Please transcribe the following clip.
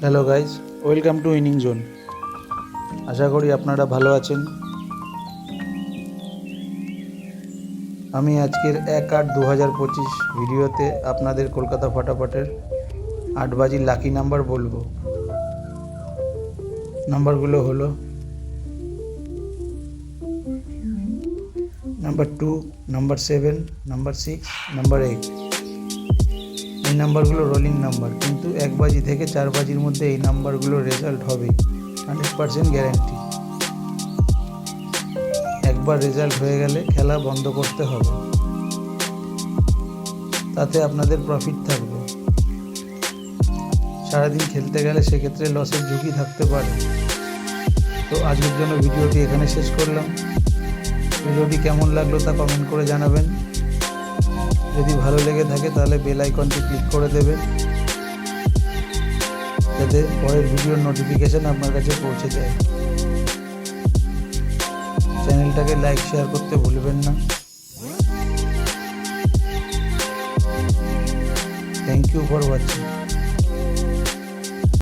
Hello guys, welcome to winning zone. আশা করি আপনারা ভালো আছেন। আমি আজকের 1/8/2025 ভিডিওতে আপনাদের কলকাতা ফাটাফাটের 8 বাজির লাকি নাম্বার বলবো। নাম্বারগুলো হলো নাম্বার 2, নাম্বার 7, নাম্বার 6, নাম্বার 8। এই নাম্বারগুলো রোলিং নাম্বার, কিন্তু 1 বাজি থেকে 4 বাজির মধ্যে এই নাম্বারগুলোর রেজাল্ট হবে 100% গ্যারান্টি। একবার রেজাল্ট হয়ে গেলে খেলা বন্ধ করতে হবে, তাতে আপনাদের প্রফিট থাকবে। সারাদিন খেলতে গেলে সেক্ষেত্রে লসের ঝুঁকি থাকতে পারে। তো আজকের জন্য ভিডিওটি এখানে শেষ করলাম। ভিডিওটি কেমন লাগলো তা কমেন্ট করে জানাবেন। যদি ভালো লেগে থাকে তাহলে বেল আইকনটি ক্লিক করে দেবেন, যাতে পরের ভিডিওর নোটিফিকেশান আপনার কাছে পৌঁছে যায়। চ্যানেলটাকে লাইক শেয়ার করতে ভুলবেন না। Thank you for watching.